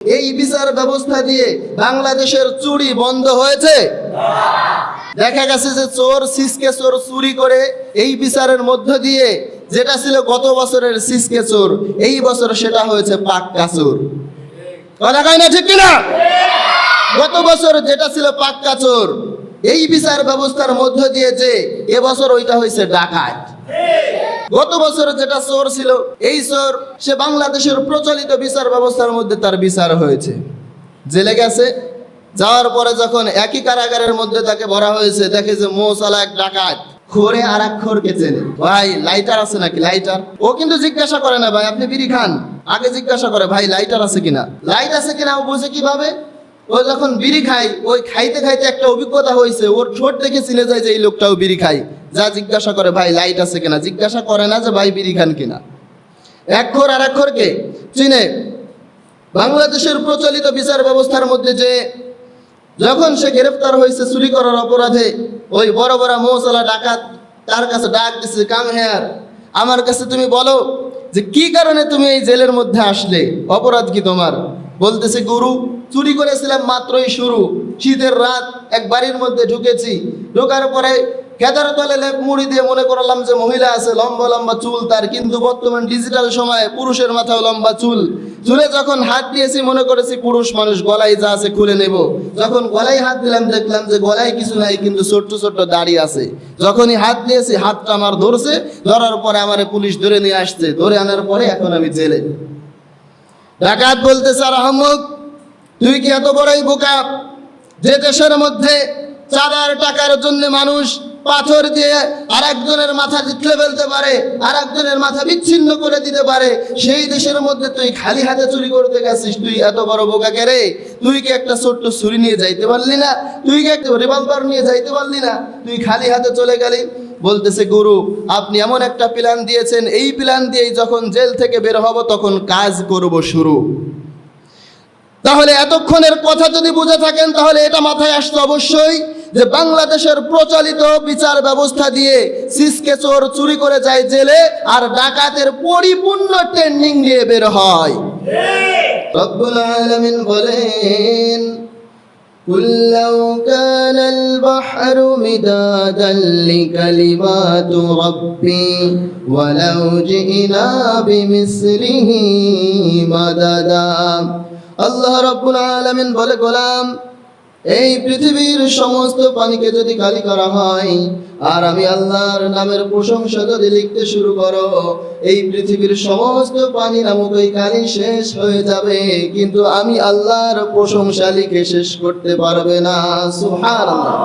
এই বিচার ব্যবস্থা দিয়ে বাংলাদেশের চুরি বন্ধ হয়েছে? দেখা গেছে যে চোর সিসকে চোর চুরি করে এই বিচারের মধ্য দিয়ে যেটা ছিল গত বছরের সিসকে চোর, এই বছর সেটা হয়েছে পাক্কা চোর। কথা কয় না ঠিক কিনা? গত বছর যেটা ছিল পাক্কা চোর, এই বিচার ব্যবস্থার মধ্য দিয়ে যে এবছর ওইটা হয়েছে ডাকাত। গত বছর যেটা চোর ছিল, এই চোর সে বাংলাদেশের প্রচলিত বিচার ব্যবস্থার মধ্যে তার বিচার হয়েছে, জেলে গেছে। যাওয়ার পরে যখন একই কারাগারের মধ্যে তাকে ভরা হয়েছে, দেখে যে মৌসালা এক ডাকাত খোরে আর এক খোরকে চেনে। ভাই লাইটার আছে নাকি? লাইটার। ও কিন্তু জিজ্ঞাসা করে না ভাই আপনি বিড়ি খান, আগে জিজ্ঞাসা করে ভাই লাইটার আছে কিনা। লাইট আছে কিনা ও বুঝে কিভাবে? ও যখন বিড়ি খায়, ওই খাইতে খাইতে একটা অভিজ্ঞতা হয়েছে, ওর ঠোঁট দেখে চিনে যায় যে এই লোকটাও বিড়ি খায়, যা জিজ্ঞাসা করে ভাই লাইট আছে কিনা, জিজ্ঞাসা করে না যে ভাই বিড়ি খান কিনা। এক খোর আর এক খোরকে চিনে। বাংলাদেশের প্রচলিত বিচার ব্যবস্থার মধ্যে যে যখন সে গ্রেফতার হয়েছে চুরি করার অপরাধে, ওই বড় বড় মৌসালা ডাকাত তার কাছে ডাক দিচ্ছে, কাম হেয়ার, আমার কাছে তুমি বলো যে কি কারণে তুমি এই জেলের মধ্যে আসলে, অপরাধ কি তোমার? বলতেছে গুরু, চুরি করেছিলাম মাত্রই শুরু, শীতের রাত এক বাড়ির মধ্যে ঢুকেছি, ঢোকার পরে খেদার তলে লেপ মুড়ি দিয়ে মনে করলাম যে মহিলা আছে, লম্বা লম্বা চুল তার, কিন্তু বর্তমান ডিজিটাল সময়ে পুরুষের মাথাও লম্বা চুল। চুলে যখন হাত দিয়েছি মনে করেছি পুরুষ মানুষ, গলায় যা আছে খুলে নেব। যখন গলায় হাত দিলাম দেখলাম যে গলায় কিছু নাই, কিন্তু ছোট্ট ছোট্ট দাড়ি আছে। যখনই হাত দিয়েছি হাতটা আমার ধরছে, ধরার পরে আমার পুলিশ ধরে নিয়ে আসছে, ধরে আনার পরে এখন আমি জেলে। ডাকাত বলতেছে, আর আহমদ তুই কি এত বড়ই বোকা যে দেশের মধ্যে চাঁদার টাকার জন্য মানুষ পাথর দিয়ে আর একজনের মাথা জিতলে ফেলতে পারে, আর একজনের মাথা বিচ্ছিন্ন করে দিতে পারে, সেই দেশের মধ্যে তুই খালি হাতে চুরি করতে গেছিস? তুই এত বড় বোকা কে রে? তুই কি একটা ছোট্ট ছুরি নিয়ে যাইতে পারলি না? তুই কি একটা রিভলভার নিয়ে যাইতে পারলি না? তুই খালি হাতে চলে গেলি। বলতেছে গুরু, আপনি এমন একটা প্ল্যান দিয়েছেন, এই প্ল্যান দিয়েই যখন জেল থেকে বের হব তখন কাজ করব শুরু। তাহলে এতক্ষণের কথা যদি বুঝে থাকেন তাহলে এটা মাথায় আসতো অবশ্যই যে বাংলাদেশের প্রচলিত বিচার ব্যবস্থা দিয়ে সিসকে চোর চুরি করে যায় জেলে, আর ডাকাতের পরিপূর্ণ ট্রেনিং নিয়ে বের হয়। রব্বুল আলামিন বলেন, কুল লাউ কানাল বাহরু মিদাদান লিকালিমাতি রাব্বি ওয়ালাউ জিনা বিমিসলিহি মাদাদা। আল্লাহ রাব্বুল আলামিন বলে, গোলাম এই পৃথিবীর সমস্ত পানিকে যদি খালি করা হয় আর আমি আল্লাহর নামের প্রশংসা যদি লিখতে শুরু করো, এই পৃথিবীর সমস্ত পানি নামক ওই কালি শেষ হয়ে যাবে, কিন্তু আমি আল্লাহর প্রশংসা লিখে শেষ করতে পারবে না। সুবহানাল্লাহ।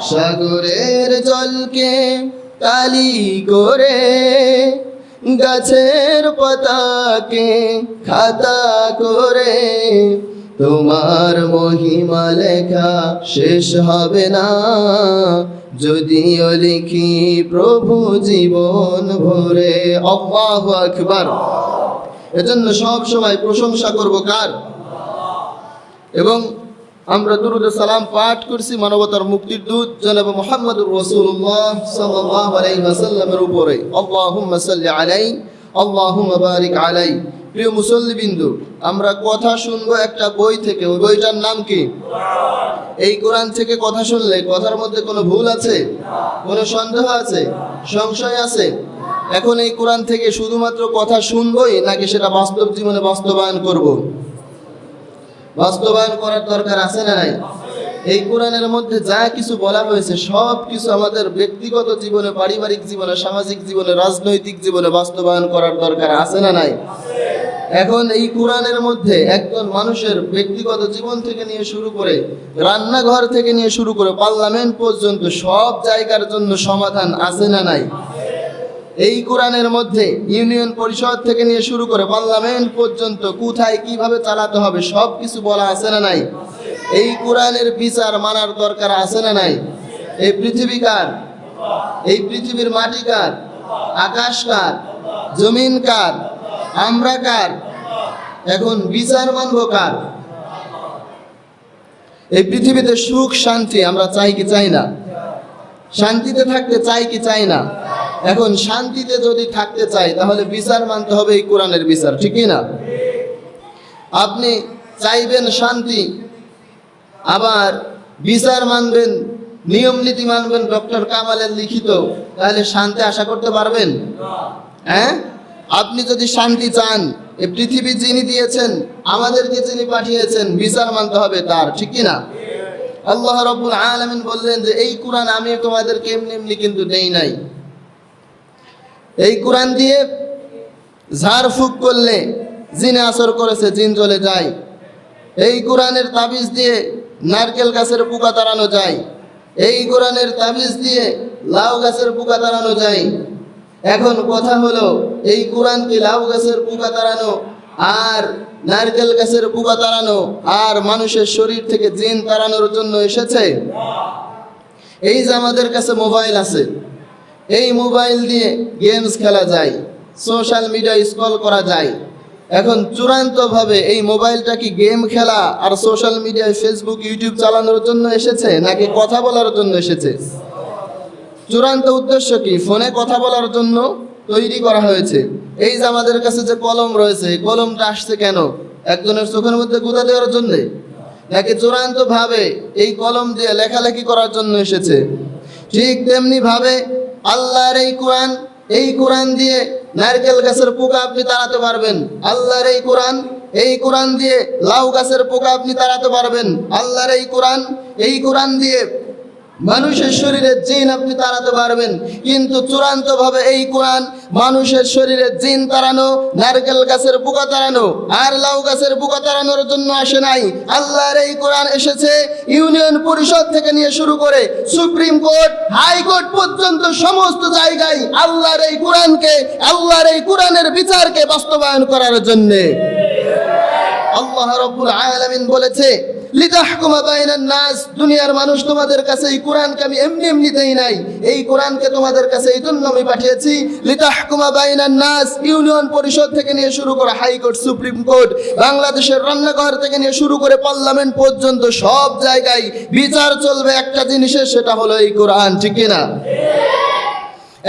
সাগরের জলকে কালি করে গাছের পাতাকে খাতা করে তোমার মহিমা লেখা শেষ হবে না, যদিও লিখি প্রভু জীবন ভরে। আল্লাহু আকবার। এজন্য সব সময় প্রশংসা করব কার? এবং আমরা দুরূদ সালাম পাঠ করছি মানবতার মুক্তির দূত জনাব মুহাম্মদুর রাসূলুল্লাহ সাল্লাল্লাহু আলাইহি ওয়াসাল্লামের উপরে। আল্লাহুম্মা সাল্লি আলাইহি আল্লাহুম্মা বারিক আলাইহি। প্রিয় মুসল্লিবিন্দু, আমরা কথা শুনবো একটা বই থেকে। ওই বইটার নাম কি? এই কোরআন থেকে কথা শুনলে কথার মধ্যে কোনো ভুল আছে? কোনো সন্দেহ আছে? সংশয় আছে? এখন এই কোরআন থেকে শুধুমাত্র কথা শুনবই নাকি সেটা বাস্তব জীবনে বাস্তবায়ন করব? বাস্তবায়ন করার দরকার আছে না নাই? এই কোরআনের মধ্যে যা কিছু বলা হয়েছে সব কিছু আমাদের ব্যক্তিগত জীবনে, পারিবারিক জীবনে, সামাজিক জীবনে, রাজনৈতিক জীবনে বাস্তবায়ন করার দরকার আছে না নাই? এখন এই কোরআনের মধ্যে একজন মানুষের ব্যক্তিগত জীবন থেকে নিয়ে শুরু করে রান্নাঘর থেকে নিয়ে শুরু করে পার্লামেন্ট পর্যন্ত সব জায়গার জন্য সমাধান আছে না নাই? এই কোরআনের মধ্যে ইউনিয়ন পরিষদ থেকে নিয়ে শুরু করে পার্লামেন্ট পর্যন্ত কোথায় কিভাবে চালাতে হবে সব কিছু বলা আছে না নাই? এই কোরআনের বিচার মানার দরকার আছে না নাই? এই পৃথিবী কার? এই পৃথিবীর মাটি কার? আকাশ কার? জমিন কার? আমরা কার? এখন বিচার মানব কার? এই পৃথিবীতে সুখ শান্তি আমরা চাই কি চাই না? শান্তিতে থাকতে চাই কি চাই না? এখন শান্তিতে যদি থাকতে চাই তাহলে বিচার মানতে হবে এই কোরআনের বিচার, ঠিক না? আপনি চাইবেন শান্তি, আবার বিচার মানবেন, নিয়ম নীতি মানবেন ডক্টর কামালের লিখিত, তাহলে শান্তি আশা করতে পারবেন? হ্যাঁ, আপনি যদি শান্তি চান, এই পৃথিবী যিনি দিয়েছেন, আমাদেরকে যিনি পাঠিয়েছেন, বিচার মানতে হবে তার, ঠিক কি না? আল্লাহ রাব্বুল আলামিন বললেন যে এই কোরআন আমি তোমাদেরকে এমনি এমনি কিন্তু দেই নাই। এই কোরআন দিয়ে ঝাড়ফুঁক করলে জিনে আসর করেছে জিন চলে যায়। এই কোরআনের তাবিজ দিয়ে নারকেল গাছের পোকা তাড়ানো যায়। এই কোরআনের তাবিজ দিয়ে লাউ গাছের পোকা তাড়ানো যায়। এখন কথা হলো, এই কোরআন কি লাউ গাছের পোকা তাড়ানো আর নারকেল গাছের পোকা তাড়ানো আর মানুষের শরীর থেকে জিন তাড়ানোর জন্য এসেছে? এই যে আমাদের কাছে মোবাইল আছে, এই মোবাইল দিয়ে গেমস খেলা যায়, সোশ্যাল মিডিয়া স্ক্রল করা যায়। এখন চূড়ান্তভাবে এই মোবাইলটা কি গেম খেলা আর সোশ্যাল মিডিয়ায় ফেসবুক ইউটিউব চালানোর জন্য এসেছে নাকি কথা বলার জন্য এসেছে? চূড়ান্ত উদ্দেশ্য কি? ফোনে কথা বলার জন্য তৈরি করা হয়েছে। এই যে আমাদের কাছে যে কলম রয়েছে, এই কলমটা আসছে কেন? একজনের চোখের মধ্যে গুঁতা দেওয়ার জন্যে নাকি চূড়ান্তভাবে এই কলম দিয়ে লেখালেখি করার জন্য এসেছে? ঠিক তেমনি ভাবে আল্লাহর এই কোরআন দিয়ে নারকেল গাছের পোকা আপনি তাড়াতে পারবেন। আল্লাহর এই কোরআন দিয়ে লাউ গাছের পোকা আপনি তাড়াতে পারবেন। আল্লাহর এই কোরআন দিয়ে মানুষের শরীরের জিন আপনি তাড়াতে পারবেন। কিন্তু চূড়ান্তভাবে এই কোরআন মানুষের শরীরের জিন তাড়ানো, নারকেল গাছের পোকা তাড়ানো আর লাউ গাছের পোকা তাড়ানোর জন্য আসে নাই। আল্লাহর এই কোরআন এসেছে ইউনিয়ন পরিষদ থেকে নিয়ে শুরু করে সুপ্রিম কোর্ট, হাইকোর্ট পর্যন্ত সমস্ত জায়গায় আল্লাহর এই কোরআনের বিচারকে বাস্তবায়ন করার জন্যে। আল্লাহ রাব্বুল আলামিন বলেছে, লিতাহকুমা বাইনান নাস, দুনিয়ার মানুষ তোমাদের কাছে এই কোরআনকে আমি এমনি এমনি দেই নাই। এই কোরআনকে তোমাদের কাছে এই জন্য আমি পাঠিয়েছি, লিতাহকুমা বাইনান নাস। ইউনিয়ন পরিষদ থেকে নিয়ে শুরু করে হাইকোর্ট, সুপ্রিম কোর্ট, বাংলাদেশের রান্নাঘর থেকে নিয়ে শুরু করে পার্লামেন্ট পর্যন্ত সব জায়গায় বিচার চলবে একটা জিনিসের, সেটা হলো এই কোরআন, ঠিক কিনা?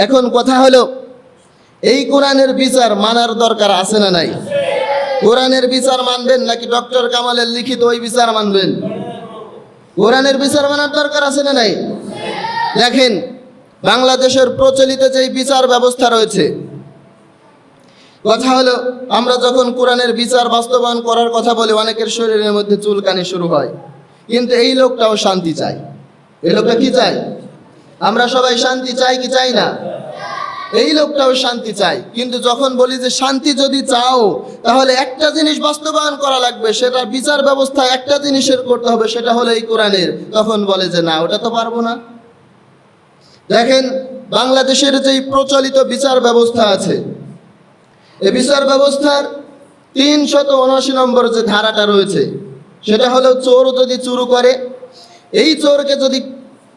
এখন কথা হলো, এই কোরআনের বিচার মানার দরকার আছে না নাই? কোরআনের বিচার মানবেন নাকি ডক্টর কামালের লিখিত ওই বিচার মানবেন? কোরআনের বিচার মানার দরকার আছে না নাই? দেখেন, বাংলাদেশের প্রচলিত যে বিচার ব্যবস্থা রয়েছে, কথা হলো আমরা যখন কোরআনের বিচার বাস্তবায়ন করার কথা বলি, অনেকের শরীরের মধ্যে চুলকানি শুরু হয়। কিন্তু এই লোকটাও শান্তি চায়। এই লোকটা কি চায়? আমরা সবাই শান্তি চাই কি চাই না? এই লোকটাও শান্তি চাই। কিন্তু যখন বলি যে শান্তি যদি চাও তাহলে একটা জিনিস বাস্তবায়ন করা লাগবে, সেটা বিচার ব্যবস্থা একটা জিনিসের করতে হবে, সেটা হলো এই কোরআনের, তখন বলে যে না, ওটা তো পারবো না। দেখেন, বাংলাদেশের যেই প্রচলিত বিচার ব্যবস্থা আছে, এই বিচার ব্যবস্থার 379 নম্বর যে ধারাটা রয়েছে, সেটা হলো চোর যদি চুরি করে, এই চোরকে যদি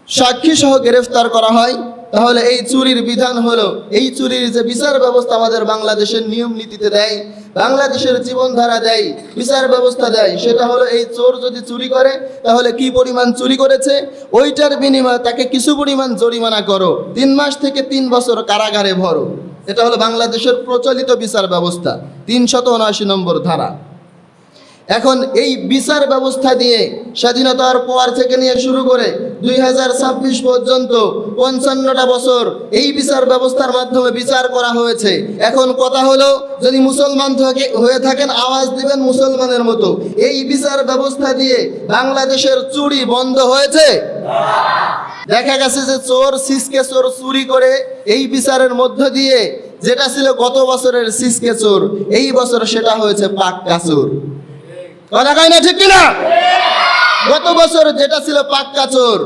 সাক্ষী সহ গ্রেফতার করা হয়, তাহলে এই চুরির বিধান হলো, এই চুরির যে বিচার ব্যবস্থা আমাদের বাংলাদেশের নিয়ম নীতিতে দেয়, বাংলাদেশের জীবনধারা দেয়, বিচার ব্যবস্থা দেয়, সেটা হলো এই চোর যদি চুরি করে তাহলে কি পরিমাণ চুরি করেছে ওইটার বিনিময়ে তাকে কিছু পরিমাণ জরিমানা করো, 3 মাস থেকে 3 বছর কারাগারে ভরো। এটা হলো বাংলাদেশের প্রচলিত বিচার ব্যবস্থা, 379 নম্বর ধারা। এখন এই বিচার ব্যবস্থা দিয়ে স্বাধীনতার পর থেকে নিয়ে শুরু করে 2026 পর্যন্ত 55টা বছর এই বিচার ব্যবস্থার মাধ্যমে বিচার করা হয়েছে। এখন কথা হলো, যদি মুসলমান হয়ে থাকেন আওয়াজ দিবেন মুসলমানের মতো। এই বিচার ব্যবস্থা দিয়ে বাংলাদেশের চুরি বন্ধ হয়েছে? দেখা গেছে যে চোর সিসকে চোর চুরি করে এই বিচারের মধ্য দিয়ে যেটা ছিল গত বছরের সিসকে চোর, এই বছর সেটা হয়েছে পাক্কা চোর। কথা কয় না, ঠিক কিনা? গত বছর যেটা ছিল পাক্কা চোর,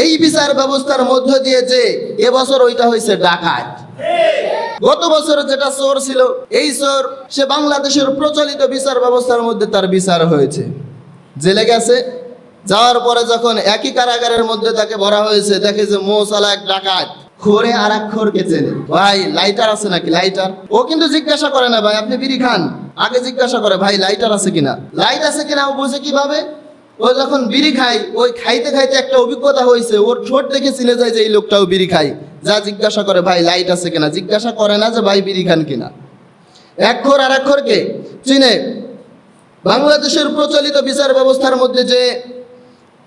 এই বিচার ব্যবস্থার মধ্য দিয়ে যে এবছর ওইটা হয়েছে ডাকাত। গত বছর যেটা চোর ছিল, এই চোর সে বাংলাদেশের প্রচলিত বিচার ব্যবস্থার মধ্যে তার বিচার হয়েছে, জেলে গেছে। যাওয়ার পরে যখন একই কারাগারের মধ্যে তাকে ভরা হয়েছে, দেখে যে মৌসালা এক ডাকাত খোরে আর এক খোরকে চেনে। ভাই লাইটার আছে নাকি? লাইটার। ও কিন্তু জিজ্ঞাসা করে না ভাই আপনি বিড়ি খান, আগে জিজ্ঞাসা করে ভাই লাইটার আছে কিনা। লাইট আছে কিনা ও বুঝে কিভাবে? ও যখন বিড়ি খায়, ওই খাইতে খাইতে একটা অভিজ্ঞতা হয়েছে, ওর ঠোঁট দেখে চিনে যায় যে এই লোকটাও বিড়ি খায়, যা জিজ্ঞাসা করে ভাই লাইট আছে কিনা, জিজ্ঞাসা করে না যে ভাই বিড়ি খান কিনা। এক খোর আর এক খোরকে চিনে। বাংলাদেশের প্রচলিত বিচার ব্যবস্থার মধ্যে যে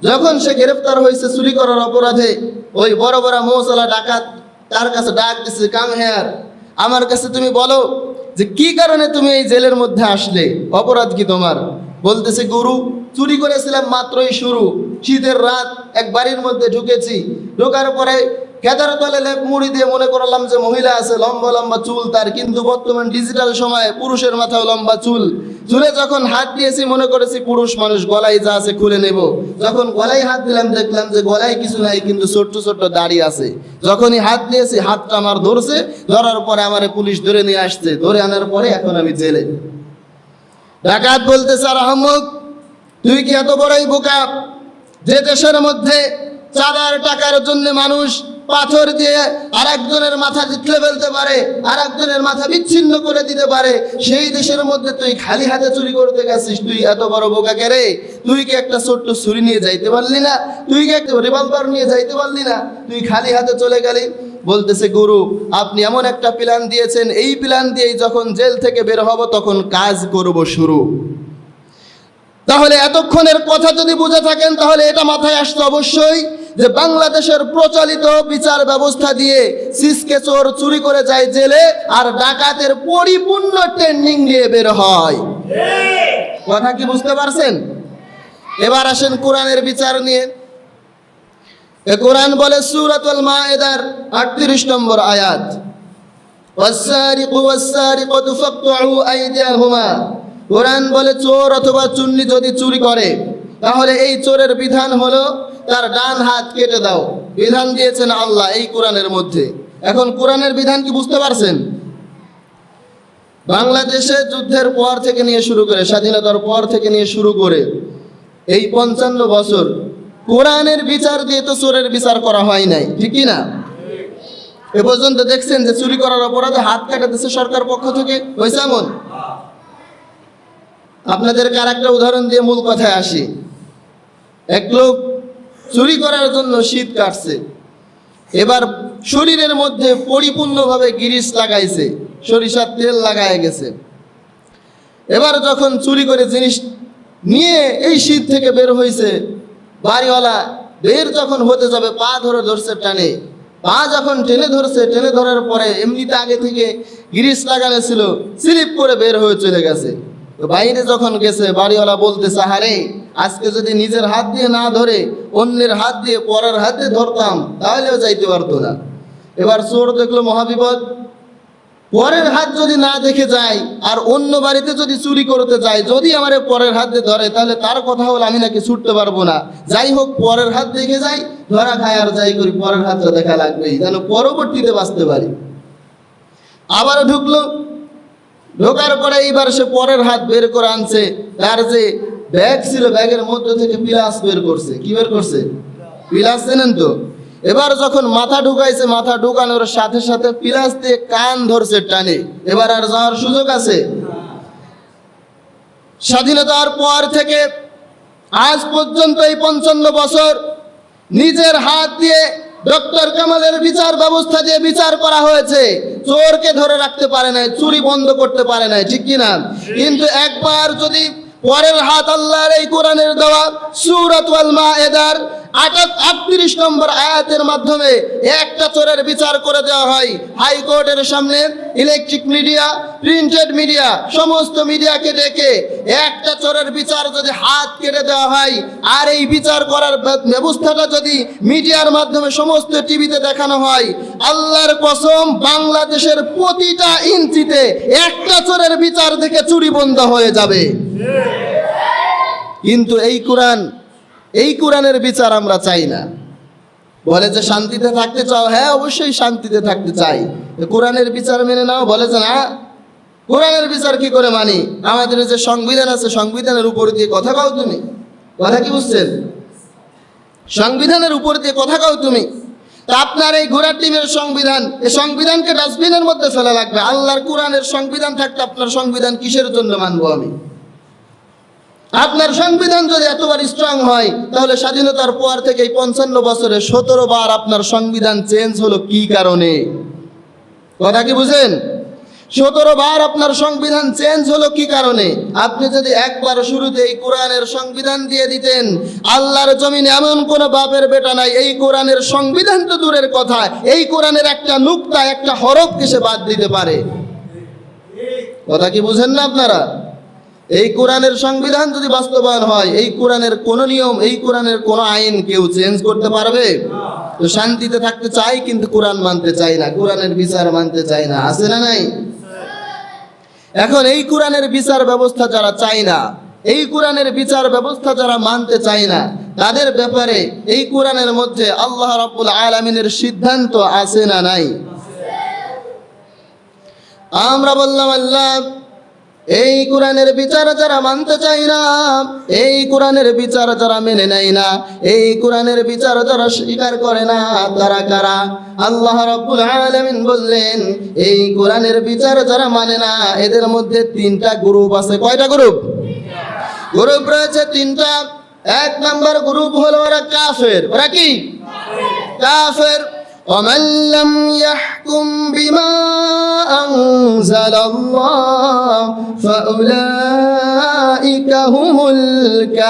যখন সে গ্রেফতার হয়েছে চুরি করার অপরাধে, ওই বড় বড় মৌসলা ডাকাত তার কাছে ডাক দিছে, কাম হেয়ার, আমার কাছে তুমি বলো যে কি কারণে তুমি এই জেলের মধ্যে আসলে, অপরাধ কি তোমার? বলতেছে, গুরু, চুরি করেছিলাম মাত্রই শুরু, শীতের রাত এক বাড়ির মধ্যে ঢুকেছি, ঢোকার পরে খেতার তলে লেপ মুড়ি দিয়ে মনে করলাম যে মহিলা আছে, লম্বা লম্বা চুল তার, কিন্তু বর্তমান ডিজিটাল সময়ে পুরুষের মাথাও লম্বা চুল, চুলে যখন হাত দিয়েছি মনে করেছি পুরুষ মানুষ, গলায় যা আছে খুলে নেব, যখন গলায় হাত দিলাম দেখলাম যে গলায় কিছু নাই, কিন্তু ছোট্ট ছোট্ট দাড়ি আছে। যখনই হাত দিয়েছি হাতটা আমার ধরছে, ধরার পরে আমারে পুলিশ ধরে নিয়ে আসছে, ধরে আনার পরে এখন আমি জেলে। ডাকাত বলতেছে, আর আহমদ, তুই কি এত বড়ই বোকা যে দেশের মধ্যে চাঁদার টাকার জন্য মানুষ পাথর দিয়ে আর একজনের মাথা জিতলে ফেলতে পারে, আর একজনের মাথা বিচ্ছিন্ন করে দিতে পারে, সেই দেশের মধ্যে তুই খালি হাতে চুরি করতে গেছিস? তুই এত বড় বোকা কে রে? তুই কি একটা ছোট্ট ছুরি নিয়ে যাইতে পারলি না? তুই কি একটা রিভলভার নিয়ে যাইতে পারলি না? তুই খালি হাতে চলে গেলি। বলতেছে, গুরু, আপনি এমন একটা প্ল্যান দিয়েছেন, এই প্ল্যান দিয়েই যখন জেল থেকে বের হব তখন কাজ করব শুরু। তাহলে এতক্ষণের কথা যদি বুঝে থাকেন তাহলে এটা মাথায় আসতো অবশ্যই যে বাংলাদেশের প্রচলিত বিচার ব্যবস্থা দিয়ে সিসকে চোর চুরি করে যায় জেলে, আর ডাকাতের পরিপূর্ণ ট্রেনিং নিয়ে বের হয়। কথা কি বুঝতে পারছেন? এবার আসেন কোরআনের বিচার নিয়ে। কোরআন বলে সূরাতুল মায়েদার 38 নম্বর আয়াত, ওয়াস-সারিকু ওয়াস-সারিকাতু ফাকতুউ আইদিয়াহুমা। কোরআন বলে চোর অথবা চুন্নি যদি চুরি করে তাহলে এই চোরের বিধান হলো তার ডান হাত কেটে দাও। বিধান দিয়েছেন আল্লাহ এই কোরআনের মধ্যে। এখন কোরআনের বিধান কি বুঝতে পারছেন? বাংলাদেশে যুদ্ধের পর থেকে নিয়ে শুরু করে, স্বাধীনতার পর থেকে নিয়ে শুরু করে এই 55 বছর কোরআনের বিচার দিয়ে তো চোরের বিচার করা হয় নাই, ঠিক কি না? এ পর্যন্ত দেখছেন যে চুরি করার অপরাধে হাত কাটা দিচ্ছে সরকার পক্ষ থেকে, হয়েছে এমন? আপনাদেরকে আর একটা উদাহরণ দিয়ে মূল কথায় আসি। এক লোক চুরি করার জন্য শীত কাটছে, এবার শরীরের মধ্যে পরিপূর্ণভাবে গিরিশ লাগাইছে, সরিষার তেল লাগায় গেছে। এবার যখন চুরি করে জিনিস নিয়ে এই শীত থেকে বের হয়েছে, বাড়িওয়ালা বের যখন হতে যাবে পা ধরে ধরছে টানে, পা যখন টেনে ধরছে, টেনে ধরার পরে এমনিতে আগে থেকে গিরিশ লাগানো ছিল, স্লিপ করে বের হয়ে চলে গেছে। তো বাইরে যখন গেছে বাড়িওয়ালা বলতেছে, হারে, আজকে যদি নিজের হাত দিয়ে না ধরে অন্যের হাত দিয়ে পরের হাতে ধরতাম তাহলেও যাইতে পারতো না। এবার চোর দেখলো মহাবিপদ, পরের হাত যদি না দেখে যায় আর অন্য বাড়িতে যদি চুরি করতে যায়, যদি আমার পরের হাত দিয়ে ধরে তাহলে তার কথা হলো আমি নাকি ছুটতে পারবো না, যাই হোক পরের হাত দেখে যাই, ধরা খায় আর যাই করি পরের হাতটা দেখা লাগবেই, যেন পরবর্তীতে বাঁচতে পারি। আবারও ঢুকলো, ঢোকার পরে এইবার সে পরের হাত বের করে আনছে, তার যে ব্যাগ ছিল ব্যাগের মধ্যে থেকে পিলাস বের করছে। কি বের করছে? পিলাস, চেনেন তো? এবার যখন মাথা ঢুকাইছে, মাথা ঢুকানোর সাথে সাথে পিলাস দিয়ে কান ধরছে টানে। এবার আর যাওয়ার সুযোগ আছে? স্বাধীনতার পর থেকে আজ পর্যন্ত এই 55 বছর নিজের হাত দিয়ে ডক্টর কামালের বিচার ব্যবস্থা দিয়ে বিচার করা হয়েছে, চোরকে ধরে রাখতে পারে নাই, চুরি বন্ধ করতে পারে নাই, ঠিক কিনা? কিন্তু একবার যদি পরের হাত আল্লাহর এই কোরআনের দেওয়া সূরাতুল মায়েদার 38 নম্বর আয়াতের মাধ্যমে একটা চোরের বিচার করে দেওয়া হয়, হাইকোর্টের সামনে ইলেকট্রিক মিডিয়া, প্রিন্টেড মিডিয়া, সমস্ত মিডিয়াকে ডেকে একটা চোরের বিচার যদি হাত কেটে দেওয়া হয়, আর এই বিচার করার ব্যবস্থাটা যদি মিডিয়ার মাধ্যমে সমস্ত টিভিতে দেখানো হয়, আল্লাহর কসম বাংলাদেশের প্রতিটা ইঞ্চিতে একটা চোরের বিচার দেখে চুরি বন্ধ হয়ে যাবে। কিন্তু এই কোরআনের বিচার আমরা চাই না। বলে যে শান্তিতে থাকতে চাও, হ্যাঁ অবশ্যই শান্তিতে থাকতে চাই, কোরআনের বিচার মেনে নাও। বলে যে না, কোরআনের বিচার কি করে মানি? আমাদের যে সংবিধান আছে, সংবিধানের উপর দিয়ে কথা কাও তুমি। কথা কি বুঝছেন? সংবিধানের উপর দিয়ে কথা কাও তুমি। তা আপনার এই ঘোড়ার টিমের সংবিধান, এই সংবিধানকে ডাস্টবিনের মধ্যে ফেলা লাগবে। আল্লাহর কোরআনের সংবিধান থাকতে আপনার সংবিধান কিসের জন্য মানবো আমি? আপনার সংবিধান যদি এতবার স্ট্রং হয় তাহলে স্বাধীনতার পর থেকে এই 55 বছরে 17 বার আপনার সংবিধান চেঞ্জ হলো কি কারণে? কথা কি বুঝেন? 17 বার আপনার সংবিধান চেঞ্জ হলো কি কারণে? আপনি যদি একবার শুরুতে এই কোরআনের সংবিধান দিয়ে দিতেন, আল্লাহর জমিনে এমন কোন বাপের বেটা নাই এই কোরআনের সংবিধান তো দূরের কথা, এই কোরআনের একটা নুক্তা, একটা হরফকে সে বাদ দিতে পারে। কথা কি বুঝেন না আপনারা? এই কোরআনের সংবিধান যদি বাস্তবায়ন হয়, এই কোরআনের কোন নিয়ম, এই কোরআনের কোন আইন কেউ চেঞ্জ করতে পারবে? তো শান্তিতে থাকতে চাই কিন্তু কোরআন মানতে চাই না, কোরআনের বিচার মানতে চাই না, আছে না নাই? এখন এই কোরআনের বিচার ব্যবস্থা যারা চায় না, এই কোরআনের বিচার ব্যবস্থা যারা মানতে চায় না, তাদের ব্যাপারে এই কোরআনের মধ্যে আল্লাহ রাব্বুল আলামিনের সিদ্ধান্ত আছে না নাই? আমরা বললাম আল্লাহ এই কোরআনের বিচার যারা মানতে চায় না, এই কোরআনের বিচার যারা মেনে নেয় না, এই কোরআনের বিচার যারা স্বীকার করে না, তারা কারা? আল্লাহ রাব্বুল আলামিন বললেন এই কোরআনের বিচার যারা মানে না, এদের মধ্যে 3টা গ্রুপ আছে। কয়টা গ্রুপ? গ্রুপ রয়েছে 3টা। 1 নম্বর গ্রুপ হলো ওরা কাফের। ওরা কি? কাফের। ومن لم يحكم بما أنزل الله فأولئك هم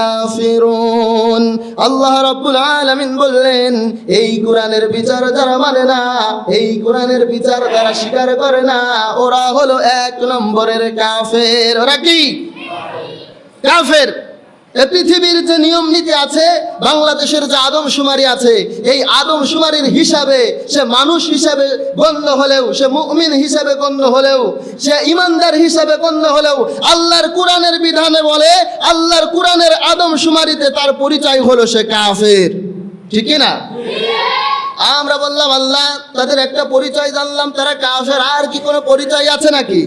الكافرون। আল্লাহ রাব্বুল আলামিন বললেন এই কোরআনের বিচার যারা মানে না, এই কোরআনের বিচার যারা স্বীকার করে না, ওরা হলো 1 নম্বরের কাফের। ওরা কি? কাফের। এই পৃথিবীর যে নিয়ম নীতি আছে, বাংলাদেশের যে আদমশুমারি আছে, এই আদমশুমারির হিসাবে সে মানুষ হিসাবে গণ্য হলেও, সে মুমিন হিসাবে গণ্য হলেও, সে ইমানদার হিসাবে গণ্য হলেও, আল্লাহর কোরআনের বিধানে বলে, আল্লাহর কোরআনের আদমশুমারিতে তার পরিচয় হলো সে কাফের। ঠিক কি না? আমরা বললাম আল্লাহ তাদের একটা পরিচয় জানলাম, তারা কাফের, আর কি কোনো পরিচয় আছে নাকি?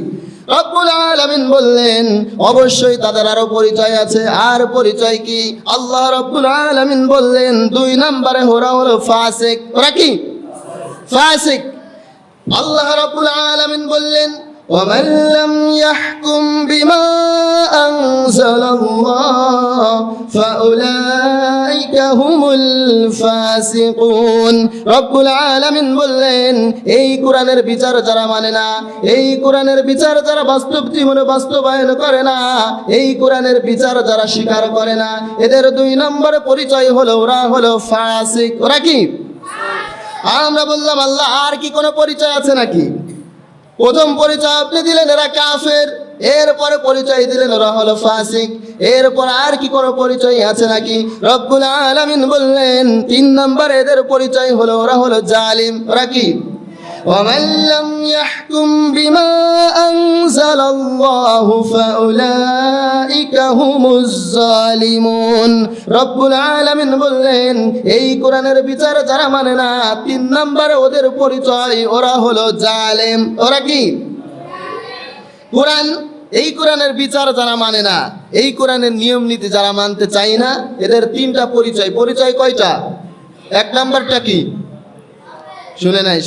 রব্বুল আলামিন বললেন অবশ্যই তাদের আরো পরিচয় আছে। আর পরিচয় কি? আল্লাহ রব্বুল আলামিন বললেন 2 নম্বরে ওরা হলো ফাসিক। ওরা কি? ফাসিক। আল্লাহ রব্বুল আলামিন বললেন ومن لم يحكم بما أنزل الله فأولئك هم الفاسقون। রব্বুল আলামিন বললেন এই কোরআনের বিচার যারা মানে না, এই কোরআনের বিচার যারা বাস্তব জীবনে বাস্তবায়ন করে না, এই কোরআনের বিচার যারা স্বীকার করে না, এদের 2 নম্বরে পরিচয় হলো ওরা হলো ফাসিক। ওরা কি? আমরা বললাম আল্লাহ আর কি কোনো পরিচয় আছে নাকি? প্রথম পরিচয় আপনি দিলেন এরা কাফের, এরপরে পরিচয় দিলেন ওরা হলো ফাসিক, এরপর আর কি কোনো পরিচয় আছে নাকি? রব্বুল আলামিন বললেন 3 নম্বরে এদের পরিচয় হলো ওরা হলো জালিম। ওরা কি? ومن لم يحكم بما أنزل الله فأولئك هم الظالمون। রব্বুল আলামিন বললেন এই কোরআনের বিচার যারা মানে না, 3 নম্বরে ওদের পরিচয় ওরা হলো জালেম। ওরা কি? কোরআন, এই কোরআনের বিচার যারা মানে না, এই কোরআনের নিয়ম নীতি যারা মানতে চায় না, এদের 3টা পরিচয়। পরিচয় কয়টা? 1 নম্বরটা কি? শুনে নাই?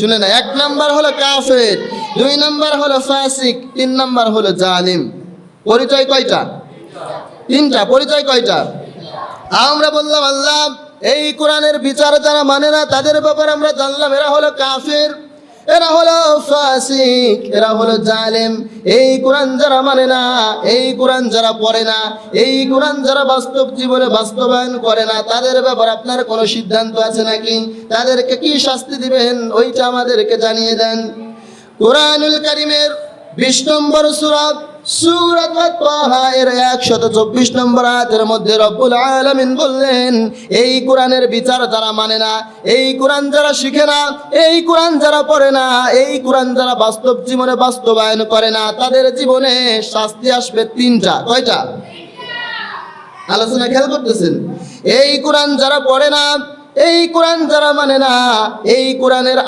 1 নম্বর হলো কাফের, 2 নম্বর হলো ফাসিক, 3 নম্বর হলো জালিম। পরিচয় কয়টা? 3টা। পরিচয় কয়টা? আমরা বললাম আল্লাহ এই কোরআনের বিচার যারা মানে না, তাদের ব্যাপারে আমরা জানলাম এরা হলো কাফের, এরা হলো ফাসিক, এরা হলো জালেম। এই কোরআন যারা মানে না, এই কোরআন যারা পড়ে না, এই কোরআন যারা বাস্তব জীবনে বাস্তবায়ন করে না, তাদের ব্যাপারে আপনার কোনো সিদ্ধান্ত আছে নাকি? তাদেরকে কি শাস্তি দিবেন ওইটা আমাদেরকে জানিয়ে দেন। কোরআনুল কারীমের 20 নম্বর সূরা তাহা এর 124 নম্বর আয়াতের মধ্যে রব্বুল আলামিন বললেন এই কোরআনের বিচার যারা মানে না, এই কোরআন যারা শিখে না, এই কোরআন যারা পড়ে না, এই কোরআন যারা বাস্তব জীবনে বাস্তবায়ন করে না, তাদের জীবনে শাস্তি আসবে 3টা। কয়টা? আলোচনা খেয়াল করতেছেন? এই কোরআন যারা পড়ে না, এই কোরআন যারা মানে না, এই কোরআনের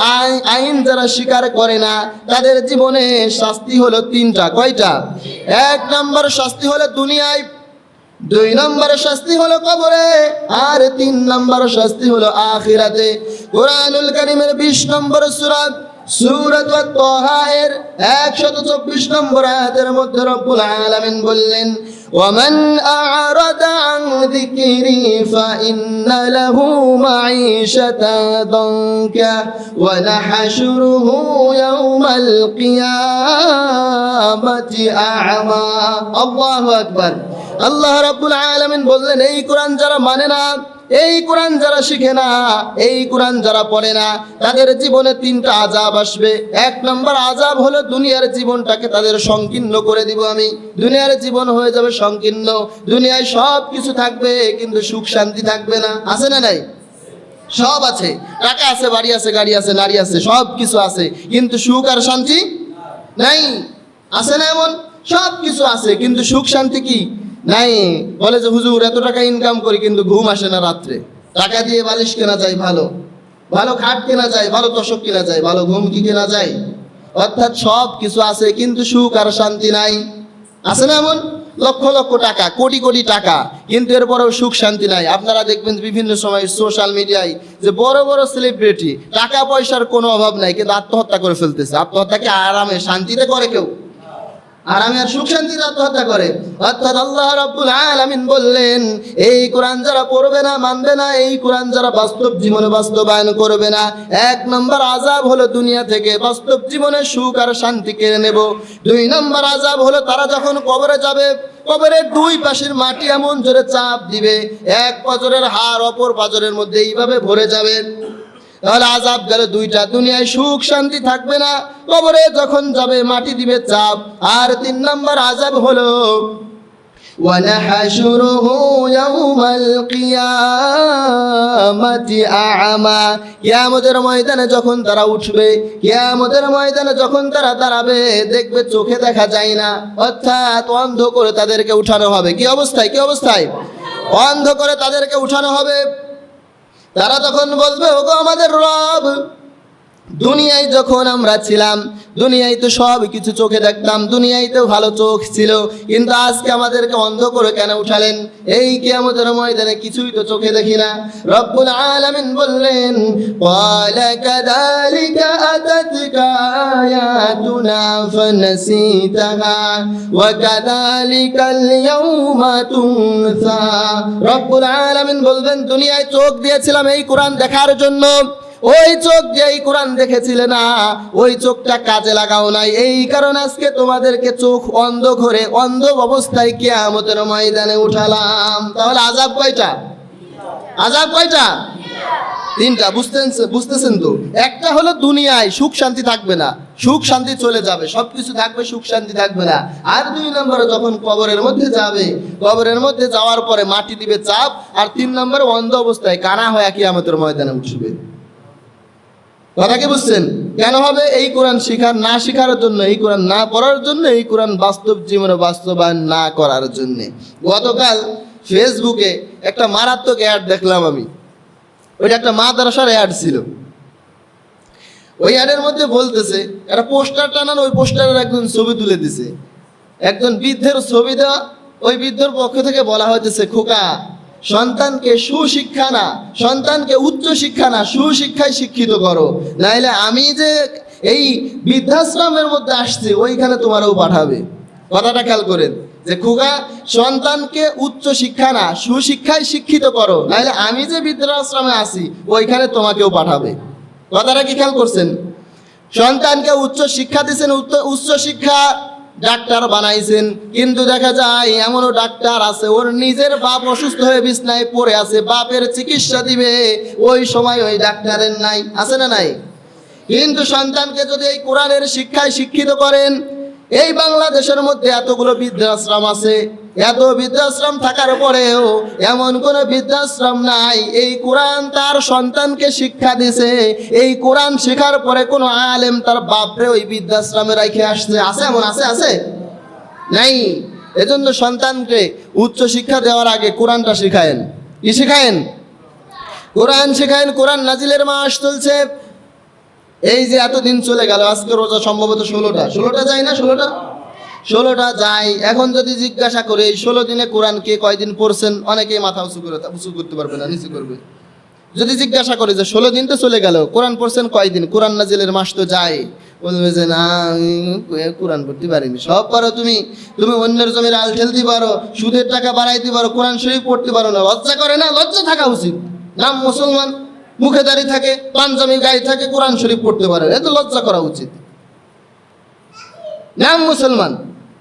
আইন যারা স্বীকার করে না, তাদের জীবনে শাস্তি হলো 3টা। কয়টা? 1 নম্বর শাস্তি হলো দুনিয়ায়, 2 নম্বর শাস্তি হলো কবরে, আর 3 নম্বর শাস্তি হলো আখিরাতে। কোরআনুল কারীমের 20 নম্বর সূরা তাহা এর 124 নম্বর আয়াতের মধ্যে রব্বুল আলামিন বললেন ওয়ামান আ'রাদা আন যিকরি ফাইন্না লাহু মাঈশাতান দানকা ওয়া নাহশুরুহু ইয়াওমাল কিয়ামাতি আ'মা। আল্লাহু আকবার। আল্লাহ রাব্বুল আলামিন বললেন, এই কোরআন যারা মানে না, এই কোরআন যারা শিখে না, এই কোরআন যারা পড়ে না, তাদের জীবনে তিনটা আযাব আসবে। এক নম্বর আযাব হলো দুনিয়ার জীবনটাকে তাদের সংকীর্ণ করে দিব আমি। দুনিয়ার জীবন হয়ে যাবে সংকীর্ণ। দুনিয়ায় সব কিছু থাকবে কিন্তু সুখ শান্তি থাকবে না। আছে না নাই? সব আছে, টাকা আছে, বাড়ি আছে, গাড়ি আছে, নারী আছে, সব কিছু আছে, কিন্তু সুখ আর শান্তি নাই। আছে না এমন? সব কিছু আছে কিন্তু সুখ শান্তি কি নাই। বলে যে হুজুর এত টাকা ইনকাম করি কিন্তু ঘুম আসে না রাত্রে। টাকা দিয়ে বালিশ কেনা যায়, ভালো ভালো খাট কেনা যায়, ভালো তোষক কেনা যায়, ভালো ঘুম কি কেনা যায়। অর্থাৎ সব কিছু আছে কিন্তু সুখ আর শান্তি নাই। আছে না এমন? লক্ষ লক্ষ টাকা, কোটি কোটি টাকা, কিন্তু এরপরেও সুখ শান্তি নাই। আপনারা দেখবেন বিভিন্ন সময় সোশ্যাল মিডিয়ায় যে বড় বড় সেলিব্রিটি, টাকা পয়সার কোনো অভাব নাই কিন্তু আত্মহত্যা করে ফেলতেছে। আত্মহত্যা কি আরামে শান্তিতে করে কেউ? আরামে আর সুখ শান্তিতে আত্মহত্যা করে। অর্থাৎ আল্লাহ রাব্বুল আলামিন বললেন, এই কোরআন যারা পড়বে না, মানবে না, এই কোরআন যারা বাস্তব জীবনে বাস্তবায়ন করবে না, এক নম্বর আযাব হলো দুনিয়া থেকে বাস্তব জীবনে সুখ আর শান্তি কেড়ে নেব। দুই নম্বর আযাব হলো তারা যখন কবরে যাবে, কবরের দুই পাশের মাটি এমন জোরে চাপ দিবে, এক পাঁজরের হাড় অপর পাঁজরের মধ্যে এইভাবে ভরে যাবে। তাহলে আযাব গেল দুইটা, দুনিয়ায় সুখ শান্তি থাকবে না, কবরে যখন যাবে মাটি দিবে চাপ। আর তিন নম্বর আযাব হলো ওয়া নাহশুরুহু ইয়াওমাল কিয়ামাতি আ'মা। কিয়ামতের ময়দানে যখন তারা উঠবে, কিয়ামতের ময়দানে যখন তারা দাঁড়াবে, দেখবে চোখে দেখা যায় না, অর্থাৎ অন্ধ করে তাদেরকে উঠানো হবে। কি অবস্থায়? কি অবস্থায়? অন্ধ করে তাদেরকে উঠানো হবে। তারা তখন বলবে, ওগো আমাদের রব, দুনিয়ায় যখন আমরা ছিলাম, দুনিয়ায় তো সব কিছু চোখে দেখতাম, দুনিয়ায় তো ভালো চোখ ছিল, কিন্তু আজকে আমাদেরকে অন্ধ করে কেন উঠালেন? এই কিয়ামতের ময়দানে কিছুই তো চোখে দেখি না। রব্বুল আলামিন বললেন, ক্বালা কাযালিকা আতাতকা আয়াতুনা ফানাসিতাহা ওয়া কাযালিকাল ইয়াওমা তুনসা। রব্বুল আলামিন বলবেন, দুনিয়ায় চোখ দিয়েছিলাম এই কোরআন দেখার জন্য, ওই চোখ যে এই কোরআন দেখেছিলে না, ওই চোখটা কাজে লাগাও নাই, এই কারণে আজকে তোমাদেরকে চোখ অন্ধ করে অন্ধ অবস্থায় কিয়ামতের ময়দানে উঠালাম। তাহলে আযাব কয়টা? আযাব কয়টা? তিনটা। বুঝতেছেন তো? একটা হলো দুনিয়ায় সুখ শান্তি থাকবে না, সুখ শান্তি চলে যাবে, সবকিছু থাকবে, সুখ শান্তি থাকবে না। আর দুই নম্বরে যখন কবরের মধ্যে যাবে, কবরের মধ্যে যাওয়ার পরে মাটি দিবে চাপ। আর তিন নম্বরে অন্ধ অবস্থায় কানা হয়ে কিয়ামতের ময়দানে উঠবে। কথা কি বুঝছেন? কেন হবে? এই কোরআন না শিখার জন্য, এই কোরআন না পড়ার জন্য, এই কোরআন বাস্তব জীবনে বাস্তবায়ন না করার জন্য। গতকাল ফেসবুকে একটা মারাত্মক অ্যাড দেখলাম আমি। ওইটা একটা মাদ্রাসার অ্যাড ছিল। ওই অ্যাডের মধ্যে বলতেছে, একটা পোস্টার টানানো, ওই পোস্টারের একজন ছবি তুলে দিছে, একজন বৃদ্ধের ছবি দেওয়া। ওই বৃদ্ধর পক্ষ থেকে বলা হয়েছে, খোকা, সন্তানকে সুশিক্ষা না, সন্তানকে উচ্চ শিক্ষা না, সুশিক্ষায় শিক্ষিত করো, নাইলে আমি যে এই বৃদ্ধাশ্রমের মধ্যে আসছি ওইখানে তোমারও পাঠাবে। কথাটা খেয়াল করেন যে খোকা, সন্তানকে উচ্চ শিক্ষা না, সুশিক্ষায় শিক্ষিত করো, নাইলে আমি যে বৃদ্ধাশ্রমে আছি ওইখানে তোমাকেও পাঠাবে। কথাটা কি খেয়াল করছেন? সন্তানকে উচ্চ শিক্ষা দিচ্ছেন, উচ্চ শিক্ষা ডাক্তার বানাইছেন, কিন্তু দেখা যায় এমনও ডাক্তার আছে, ওর নিজের বাপ অসুস্থ হয়ে বিছনায় পড়ে আছে, বাপের চিকিৎসা দিবে ওই সময় ওই ডাক্তারের নাই। আছে না নাই? কিন্তু সন্তানকে যদি এই কোরআনের শিক্ষায় শিক্ষিত করেন, এই বাংলাদেশের মধ্যে এতগুলো বৃদ্ধাশ্রম আছে, এত বৃদ্ধাশ্রম থাকার পরেও এমন কোনো বৃদ্ধাশ্রম নাই এই কোরআন তার সন্তানকে শিক্ষা দিছে, এই কোরআন শেখার পরে কোনো আলেম তার বাপরে ওই বৃদ্ধাশ্রমে রেখে আসছে। আছে এমন? আছে? আছে? নাই। এজন্য সন্তানকে উচ্চ শিক্ষা দেওয়ার আগে কোরআনটা শেখায়েন। কি শেখায়েন? কোরআন শেখায়েন। কোরআন নাজিলের মাস চলছে। এই যে এতদিন চলে গেল, আজকে রোজা সম্ভবত 16টা যায় না? 16টা যায়। এখন যদি জিজ্ঞাসা করে এই 16 দিনে কোরআন কে কয়দিন পড়ছেন, অনেকেই মাথা উঁচু করতে পারবে না, নিচু করবে। যদি জিজ্ঞাসা করে যে 16 দিন তো চলে গেল, কোরআন পড়ছেন কয়দিন? কোরআন নাজিলের মাস তো যায়, বলবে যে না আমি কোরআন পড়তে পারিনি। সব পারো তুমি, তুমি অন্যের জমির আল ঠেলতে পারো, সুদের টাকা বাড়াইতে পারো, কোরআন শরীফ পড়তে পারো না। লজ্জা করে না? লজ্জা থাকা উচিত। নাম মুসলমান, মুখে দাঁড়িয়ে থাকে, পাঞ্জাবি গায়ে থাকে, কোরআন শরীফ পড়তে পারে, এত লজ্জা করা উচিত। নাম মুসলমান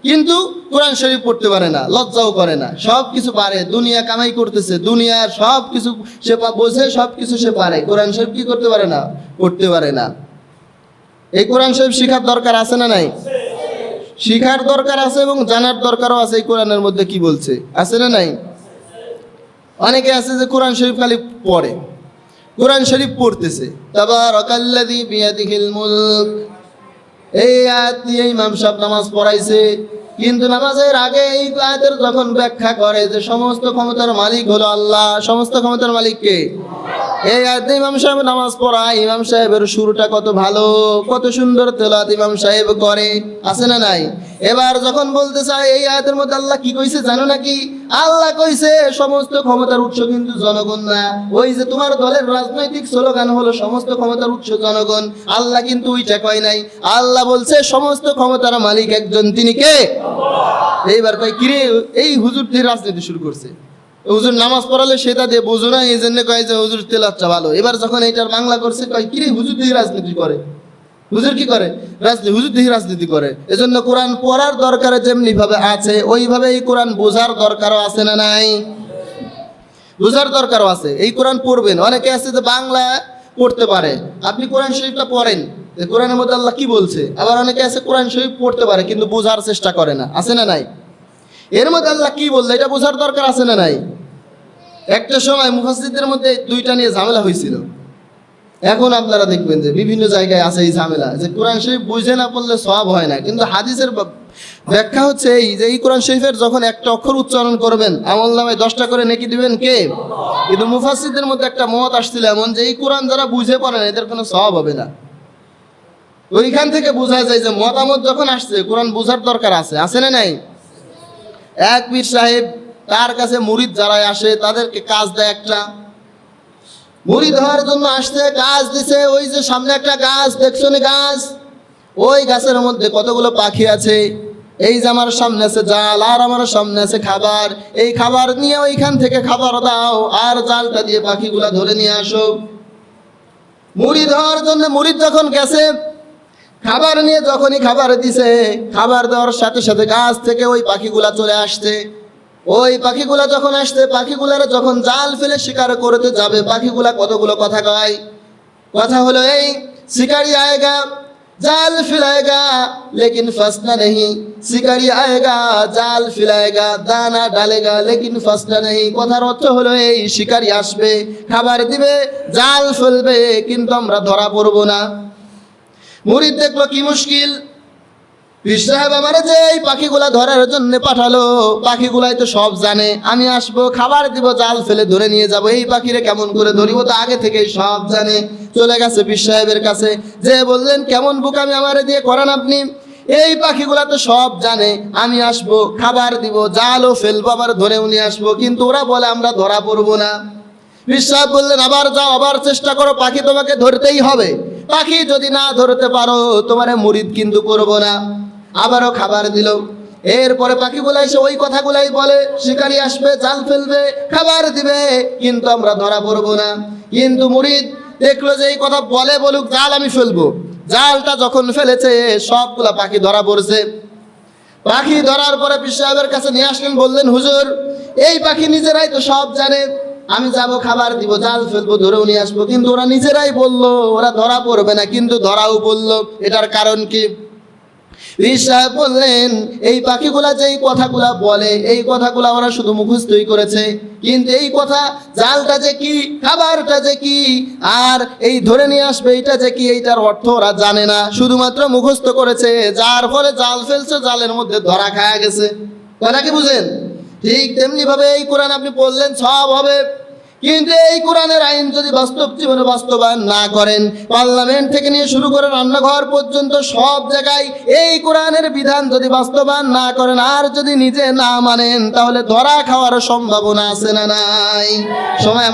কিন্তু কোরআন শরীফ পড়তে পারে না, লজ্জাও করে না। সব কিছু পারে, দুনিয়া কামাই করতেছে, দুনিয়ার সব কিছু সে বোঝে, সব কিছু সে পারে, কোরআন শরীফ কি করতে পারে না? পড়তে পারে না। এই কোরআন শরীফ শিখার দরকার আছে না নাই? শিখার দরকার আছে এবং জানার দরকারও আছে। এই কোরআনের মধ্যে কি বলছে আছে না নাই? অনেকে আছে যে কোরআন শরীফ খালি পড়ে, কোরআন শরীফ পড়তেছে, তাবারাকাল্লাযী বিয়াদিহিল মুলক, এই আয়াত দিয়ে ইমাম সাহেব নামাজ পড়াইছে, কিন্তু নামাজের আগে এই আয়াতের যখন ব্যাখ্যা করে যে সমস্ত ক্ষমতার মালিক হলো আল্লাহ, সমস্ত ক্ষমতার মালিক কে? এই আয়াতে ইমাম সাহেব নামাজ পড়ায়, ইমাম সাহেবের সুরটা কত ভালো, কত সুন্দর তেলাওয়াত ইমাম সাহেব করে, আছে না নাই? এবার যখন বলতে চায় এই আয়াতের মধ্যে আল্লাহ কি কইছে জানো নাকি? আল্লাহ কইছে সমস্ত ক্ষমতার উৎস কিন্তু জনগণ না। ওই যে তোমার দলের রাজনৈতিক স্লোগান হলো সমস্ত ক্ষমতার উৎস জনগণ, আল্লাহ কিন্তু ওইটা কয় নাই। আল্লাহ বলছে সমস্ত ক্ষমতার মালিক একজন, তিনি কে? এইবার কয় কিরে এই হুজুর দিয়ে রাজনীতি শুরু করছে, হুজুর নামাজ পড়ালে সেটা দিয়ে বোঝো না, এই জন্য কয় যে হুজুর তেলাওয়াতটা ভালো। এবার যখন এইটার বাংলা করছে কয় কিরে হুজুর দিয়ে রাজনীতি করে, হুজুর কি করে? রাজনীতি, হুজুর দিয়ে রাজনীতি করে। এজন্য কোরআন পড়ার দরকার যেমনি ভাবে আছে, ওইভাবে এই কোরআন বোঝার দরকারও আছে না নাই? বোঝার দরকারও আছে। এই কোরআন পড়বেন। অনেকে আছে যে বাংলা পড়তে পারে, আপনি কোরআন শরীফটা পড়েন যে কোরআনের মধ্যে আল্লাহ কি বলছে। আবার অনেকে আছে কোরআন শরীফ পড়তে পারে কিন্তু বোঝার চেষ্টা করে না, আছে না নাই? এর মধ্যে আল্লাহ কি বলছে এটা বোঝার দরকার আছে না নাই? একটা সময় মুফাসসিরদের মধ্যে দুইটা নিয়ে ঝামেলা হয়েছিল। এখন আপনারা দেখবেন যে বিভিন্ন জায়গায় আছে এই ঝামেলা, যে কোরআন শরীফ বুঝে না পড়লে সওয়াব হয় না, কিন্তু হাদিসের ব্যাখ্যা হচ্ছে এই যে এই কোরআন শরীফের যখন একটা অক্ষর উচ্চারণ করবেন আমলনামায় 10টা করে নেকি দিবেন কে? কিন্তু মুফাসসিরদের মধ্যে একটা মত আসছিল এমন যে এই কোরআন যারা বুঝে পড়ে না এদের কোনো সওয়াব হবে না। ওইখান থেকে বোঝা যায় যে মতামত যখন আসছে কোরআন বোঝার দরকার আছে, আছে না নাই? এক পীর সাহেব তার কাছে মুরিদ যারা আসে তাদেরকে কাজ দেয়, একটা মুরিদ হওয়ার জন্য আসছে, গাছ দিছে। ওই যে সামনে একটা গাছ দেখছো না গাছ, ওই গাছের মধ্যে কতগুলো পাখি আছে। এই যে আমার সামনে আছে জাল, আর আমার সামনে আছে খাবার, এই খাবার নিয়ে ওইখান থেকে খাবার দাও, আর জালটা দিয়ে পাখিগুলা ধরে নিয়ে আসো। মুরিদ হওয়ার জন্য মুরিদ যখন গেছে, খাবার নিয়ে যখনই খাবার দিছে, খাবার দেওয়ার সাথে সাথে গাছ থেকে ওই পাখিগুলা চলে আসছে। ওই পাখিগুলা যখন আসছে, পাখিগুলার যখন জাল ফেলে শিকার করতে যাবে, পাখিগুলা কতগুলো কথা কয়। কথা হলো এই, শিকারি আয়েগা জাল ফিলাएगा लेकिन फंसना नहीं, शिकारी आएगा জাল ফিলাएगा দানা ডালেगा लेकिन फंसना नहीं। কথার অর্থ হলো এই, শিকারি আসবে, খাবার দিবে, জাল ফেলবে, কিন্তু আমরা ধরা পড়বো না। মুরিদ দেখলো কি মুশকিল, পীর সাহেব আমারে যে এই পাখিগুলা ধরার জন্য পাঠালো, পাখিগুলাই তো সব জানে, আমি আসবো, খাবার দিব, জাল ফেলে ধরে নিয়ে যাব, এই পাখিরে কেমন করে ধরিব তো আগে থেকেই সব জানে। চলে গেছে পীর সাহেবের কাছে, যে বললেন কেমন বোকামি আমারে দিয়ে করান আপনি, এই পাখিগুলা তো সব জানে, আমি আসবো, খাবার দিব, জালও ফেলবো, আবার ধরেও নিয়ে আসবো, কিন্তু ওরা বলে আমরা ধরা পড়বো না। পীর সাহেব বললেন আবার যাও, আবার চেষ্টা করো, পাখি তোমাকে ধরতেই হবে, পাখি যদি না ধরতে পারো তোমারে মুরিদ কিন্তু করবো না। আবারও খাবার দিল। এরপরে পাখিগুলা এসে ওই কথাগুলাই বলে, শিকারি আসবে, জাল ফেলবে, খাবার দিবে, কিন্তু আমরা ধরা পড়বো না। কিন্তু মুরিদ দেখলো যে এই কথা বলে বলুক, জাল আমি ফেলবো। জালটা যখন ফেলেছে সবগুলা পাখি ধরা পড়ছে। পাখি ধরার পরে পীর সাহেবের কাছে নিয়ে আসলেন, বললেন হুজুর এই পাখি নিজেরাই তো সব জানে, আমি যাব, খাবার দিব, জাল ফেলবো, ধরেও নিয়ে আসবো, কিন্তু ওরা নিজেরাই বললো ওরা ধরা পড়বে না, কিন্তু ধরাও পড়লো, এটার কারণ কি? পীর সাহেব বললেন এই পাখিগুলা যেই কথাগুলা বলে এই কথাগুলা ওরা শুধু মুখস্থই করেছে, কিন্তু এই কথা জালটা যে কি, খাবারটা যে কি, আর এই ধরে নিয়ে আসবে এইটা যে কি, এইটার অর্থ ওরা জানে না, শুধুমাত্র মুখস্থ করেছে, যার ফলে জাল ফেলছে, জালের মধ্যে ধরা খায়া গেছে। কথা কি বুঝেন? ঠিক তেমনি ভাবে এই কোরআন আপনি পড়লেন সব হবে, কিন্তু এই কোরআনের আইন যদি বাস্তব জীবনে বাস্তবায়ন না করেন, পার্লামেন্ট থেকে নিয়ে শুরু করে রান্নাঘর পর্যন্ত সব জায়গায় এই কোরআনের বিধান যদি বাস্তবায়ন না করেন, আর যদি নিজে না মানেন, তাহলে ধরা খাওয়ার সম্ভাবনা আছে না নাই? সময়